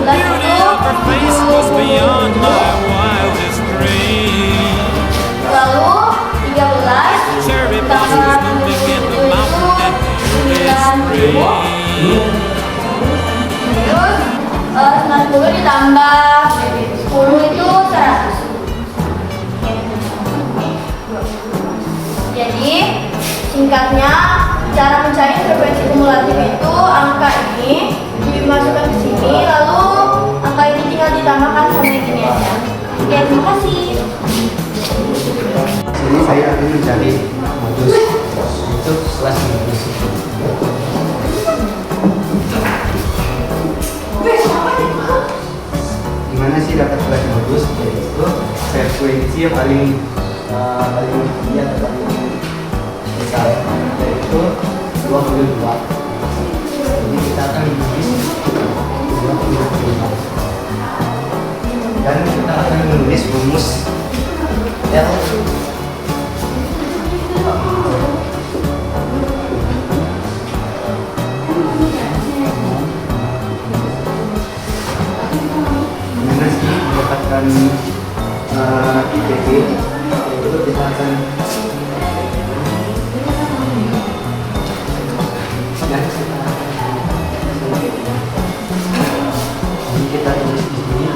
beauty of her face was beyond my wildest dreams. Lalu 13 Cherry blossoms blooming in the mountain and beauty stream. Terus 90 ditambah 10 itu 100. Jadi singkatnya cara mencari frekuensi kumulatif itu angka ini dimasukkan ke sini, lalu angka ini tinggal ditambahkan sama yang ini aja. Oke, terima kasih. Sini saya akan mencari modus itu kelas modus. Gimana sih dapat kelas modus? Yaitu frekuensi yang paling tinggi atau paling besar, yaitu 22. Jadi kita akan menulis 22 dan kita akan menulis rumus L. Gimana sih mendapatkan IPV? Itu kita akan kita tulis di sini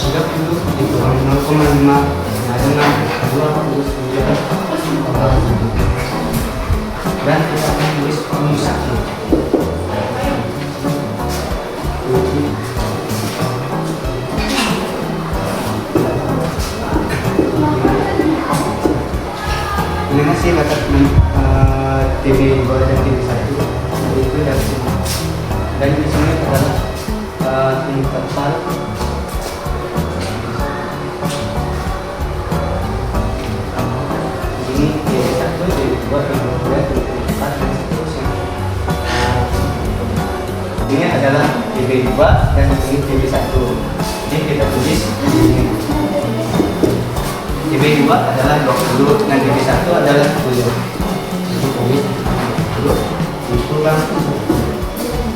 30 dikurang 0,5 dengan 29 dan kita akan tulis rumus 1. Gimana sih letak TV 2 dan TV 1? Itu dari sini. Dan di sini adalah interval ini TV 1, TV 2, TV 3, TV 4 dan seterusnya. Ini adalah TV 2 dan ini TV 1. Jadi kita tulis di sini. TV 2 adalah 20 dan TV 1 adalah 10. Jadi tulis 20 dikurang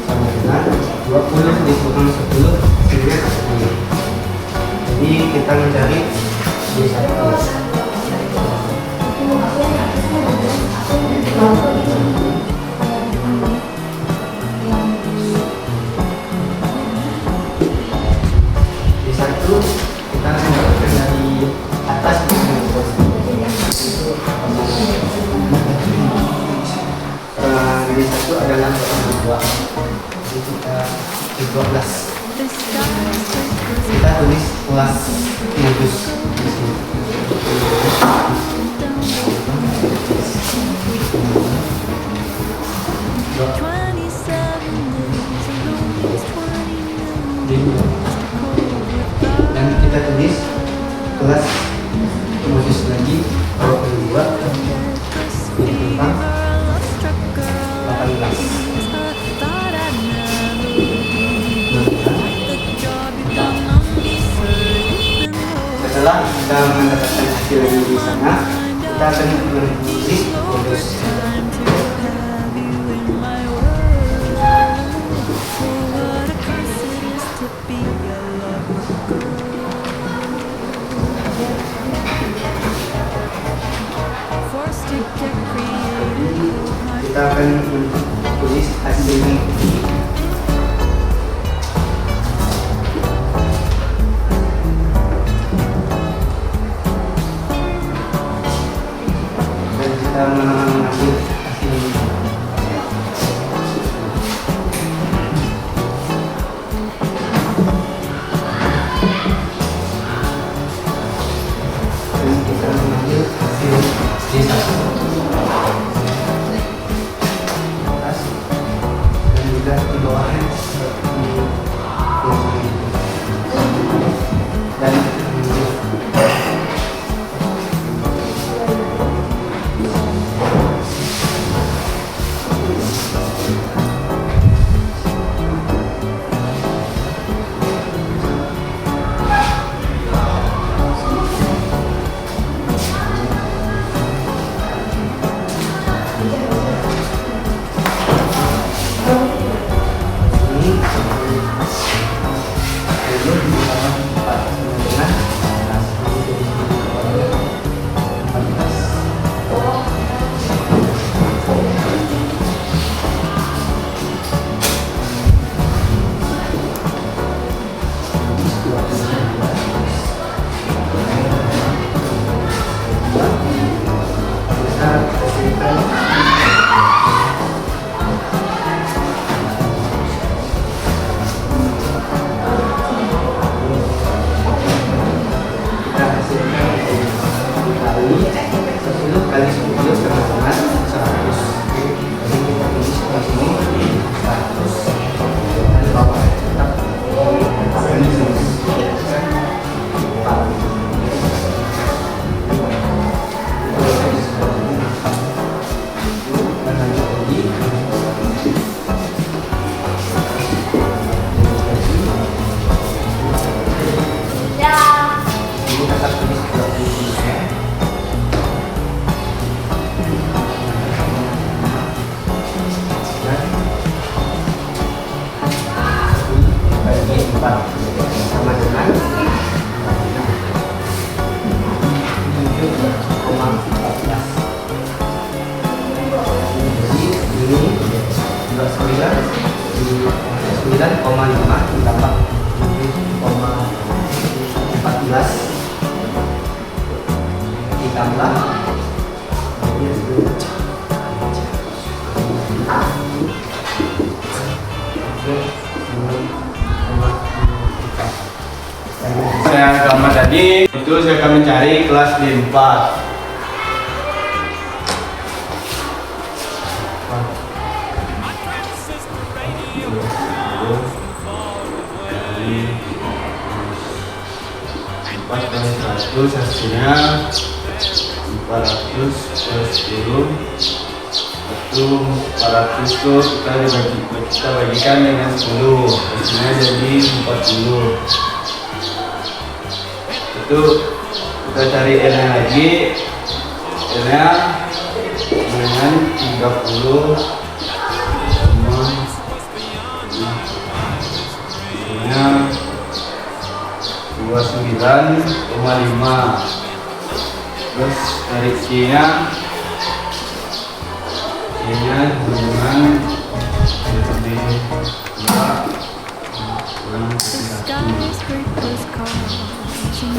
sama dengan 20 dikurang 10 sehingga 10. Jadi kita mencari TV 1. Di satu kita akan dapatkan dari atas di satu adalah 2. Jadi kita 12. Kita tulis kelas modus di sini. Dan kita tulis kelas modus lagi 22 tentang 18. Setelah kita mendapatkan hasil di sana, kita akan menulis modus. Kita akan menulis hasilnya. Dan kita mengambil hasilnya. Dan kita mengambil hasil D1. Di bawahnya dan Saya gambar tadi itu saya akan mencari kelas D4. Terus hasilnya 400 plus 10 itu 400 itu kita bagikan dengan 10, hasilnya jadi 40. Itu kita cari N nya lagi, N nya dengan 30 hasilnya 29,5. Terus dari C nya dengan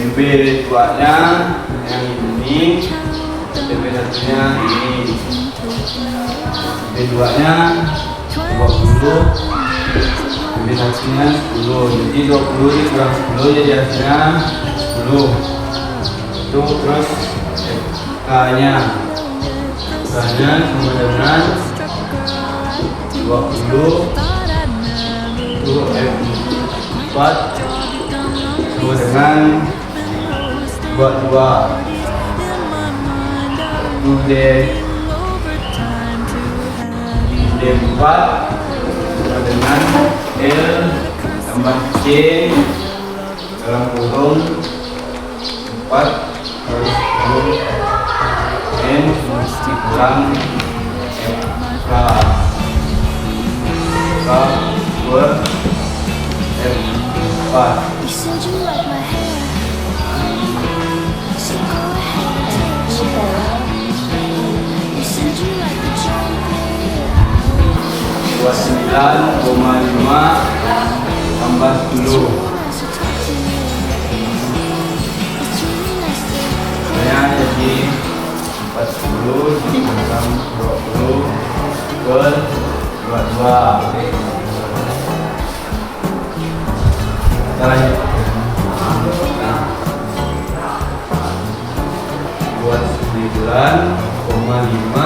TB 2 nya yang ini, TB 1 nya ini, TB 2 nya 20, TB 1 nya 10. Jadi 20 dikurang 10 jadi hasilnya 10. Itu terus K nya sama dengan 20 itu F4 sama dengan 22 itu D4 sama dengan L tambah C dalam kurung 4 kali 10 N dikurang F buat F4. You said you like my hair, so go ahead and take a shower. You said you like the chocolate. 29,5 tambah 10. Saya jadi 40 dikurang 20 per 22. Kita lanjut. Buat 9,5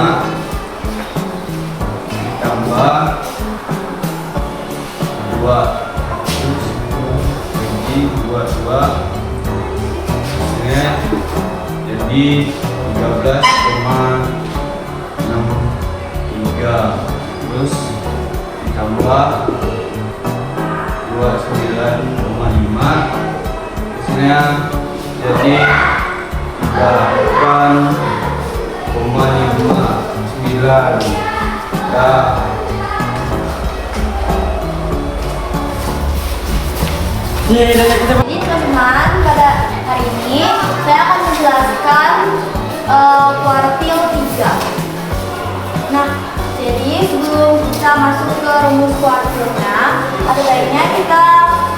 ditambah 2 jadi 22 hasilnya jadi 13,63 terus ditambah 29,5 hasilnya jadi 38,59. Jadi teman-teman, pada hari ini saya akan menjelaskan kuartil 3. Nah, jadi sebelum kita masuk ke rumus kuartilnya, ada baiknya kita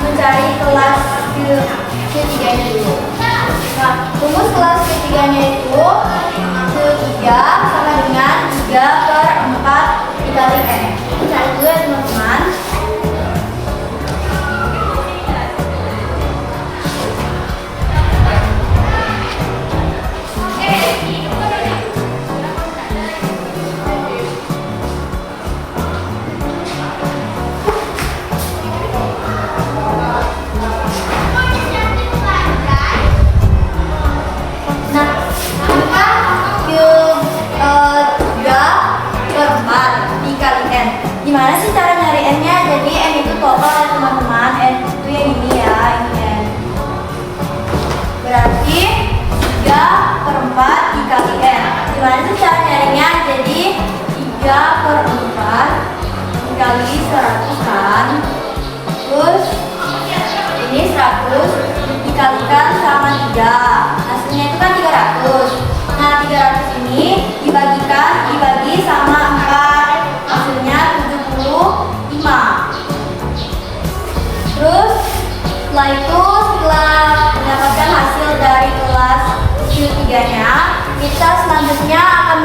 mencari kelas ketiganya dulu. Nah, rumus kelas ketiganya itu ketiga sama dengan 3/4 dikali N. Cari dulu ya teman-teman.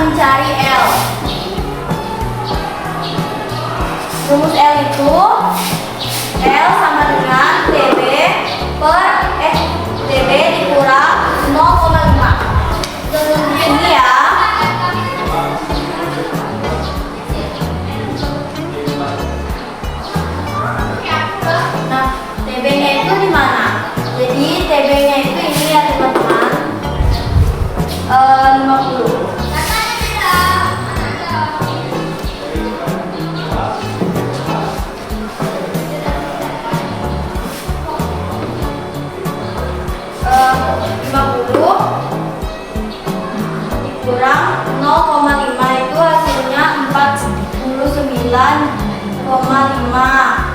mencari L. Rumus L itu L sama dengan TB dikurang 0,5. Ini ya. Nah, TB-nya itu di mana? Jadi TB-nya itu ini ya teman-teman. 50. Kurang 0,5 itu hasilnya 49,5.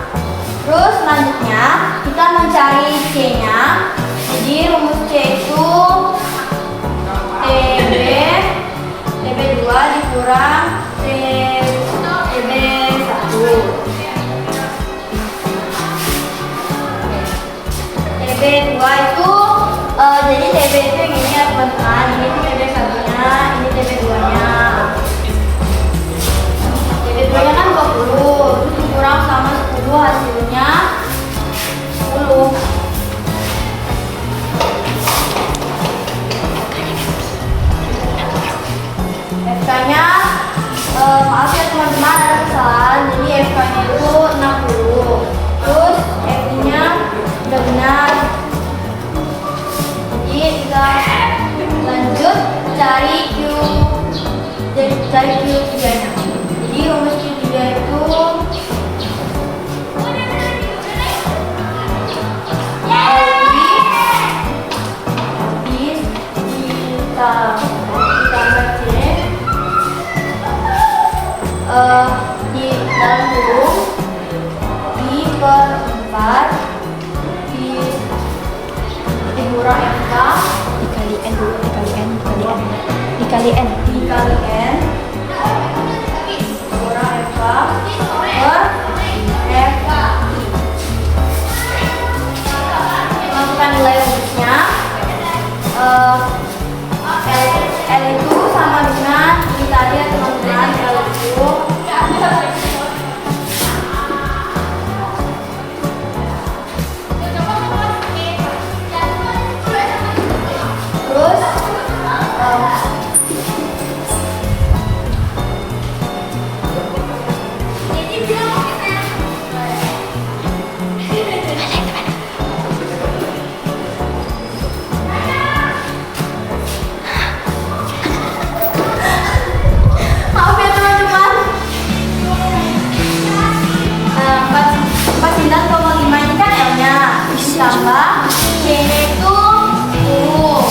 Terus selanjutnya kita mencari C-nya. Jadi rumus C itu TB2 dikurang TB1. TB2 itu jadi TB itu yang ini ya teman-teman. Ini TB1-nya, ini TB2-nya. TB2-nya kan 20, terus dikurang sama 10 hasilnya 10. FK-nya maaf ya teman-teman, ada kesalahan. Jadi FK-nya itu 60. Terus FI-nya udah benar. Jadi kita lanjut cari Q3-nya. Jadi rumus Q3 itu di dalam kurung I/4 dikurang FK dikali N dulu, dikali N kurang FK per FK. Masukkan nilai rumusnya. L itu sama dengan ini tadi ya teman-teman. L itu terus maaf ya teman-teman. 49,5 ini kan L-nya ditambah C-nya itu 60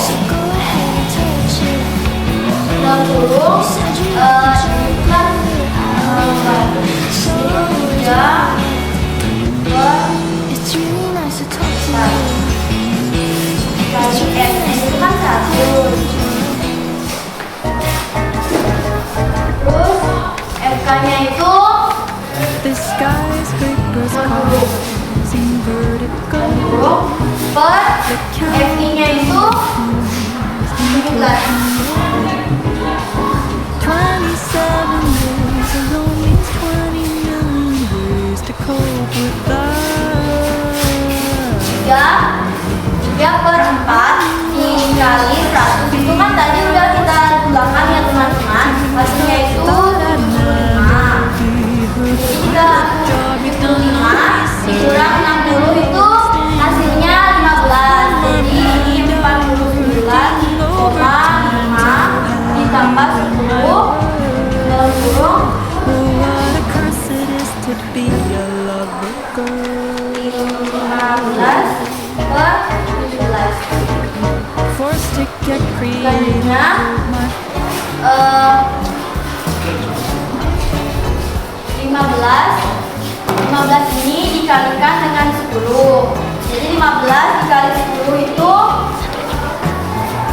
kan 3 itu kan 1. Terus FK-nya itu The skyscrapers 60 in vertical. per FI-nya itu 17. 27 years alone means 20 million ways to cope with that. 3 per 4 dikali 100 itu kan tadi udah kita tuangkan ya teman-teman. Hasilnya itu 75. Jadi 35 dikurang 60 itu hasilnya 15. Jadi ini 49,5 ditambah 10 dalam kurung What a curse it is to be a lover girl. 15 per 17. Forced to get creative. Selanjutnya My 15 ini dikalikan dengan 10. Jadi 15 dikali 10 itu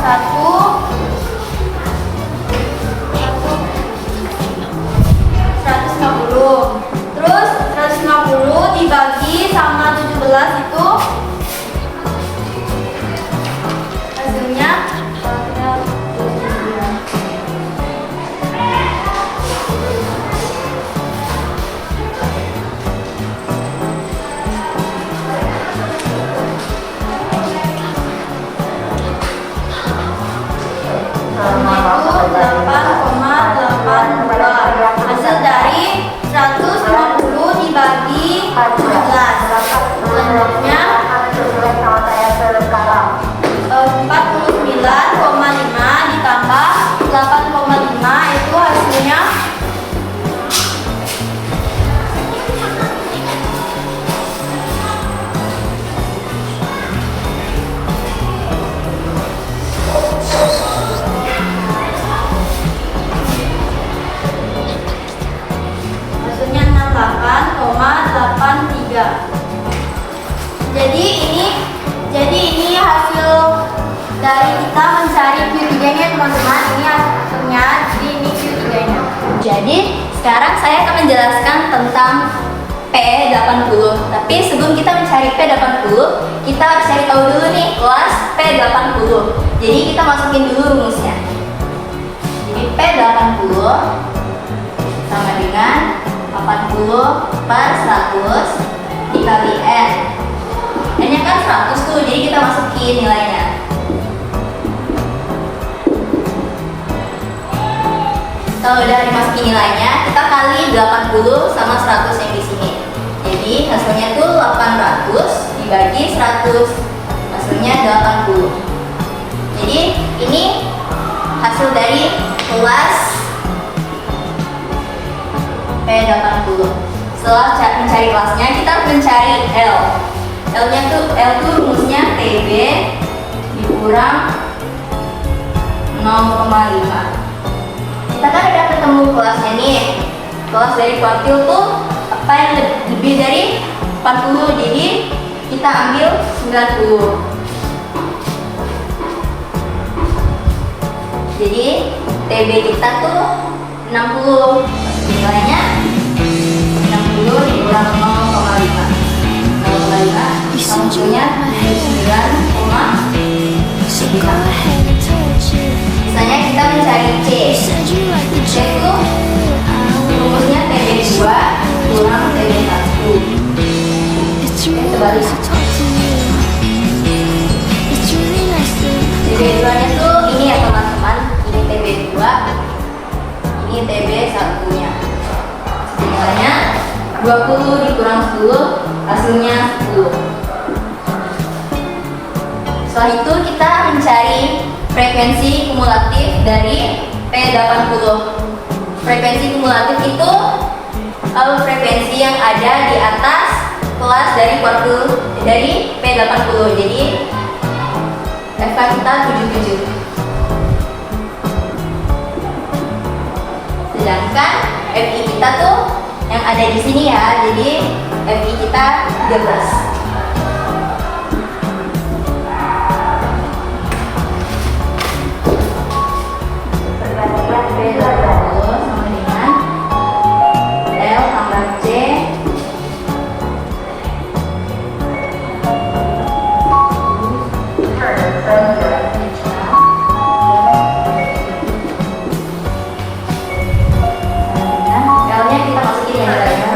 150. Terus 150 dibagi sama 17 itu hasilnya teman-teman, ini hasilnya. Jadi ini Q3-nya. Jadi sekarang saya akan menjelaskan tentang P80. Tapi sebelum kita mencari P80, kita harus cari tahu dulu nih kelas P80. Jadi kita masukin dulu rumusnya. Jadi P80 sama dengan 80 per 100 dikali N. N-nya kan 100 tuh, jadi kita masukin nilainya. Kalau udah dimasukin nilainya, kita kali 80 sama 100 yang di sini. Jadi hasilnya tuh 800 dibagi 100. Hasilnya 80. Jadi ini hasil dari kelas P80. Setelah mencari kelasnya, kita harus mencari L. L tuh rumusnya TB dikurang 0,5. Kita kan udah ketemu kelasnya nih. Kelas dari kuartil tuh apa yang lebih dari 40. Jadi kita ambil 90. Jadi TB kita tuh 60. Nilainya 60 dikurang 0,5. 0,5 hasilnya 9,9. So go ahead and touch it. Misalnya kita mencari C. You said you like the C itu chocolate. rumusnya TB2 kurang TB1. It's really nice to talk to you. It's really nice to TB2 nya tuh ini ya teman-teman. Ini TB2, ini TB1 nya. Nilainya 20 dikurang 10, hasilnya 10. Setelah itu kita mencari frekuensi kumulatif dari P80. Frekuensi kumulatif itu frekuensi yang ada di atas kelas dari kuartil dari P80. Jadi FK kita 77. Sedangkan FI kita tuh yang ada di sini ya. Jadi FI kita 13. Sama dengan L tambah C L-nya kita masukin ya nilainya.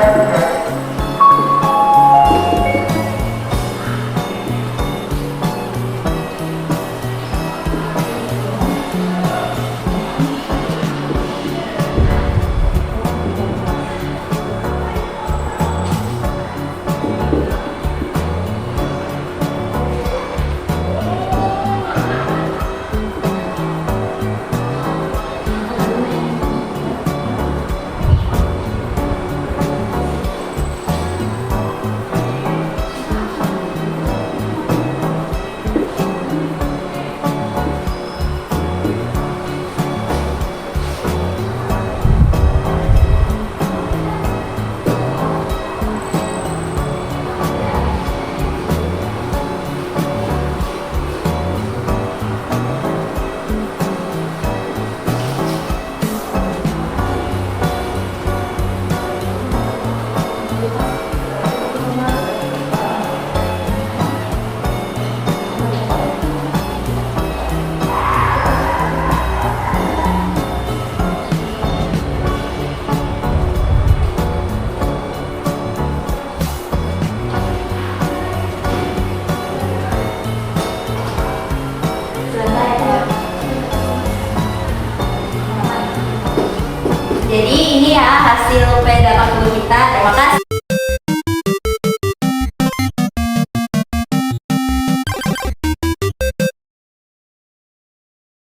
Jadi ini ya hasil P80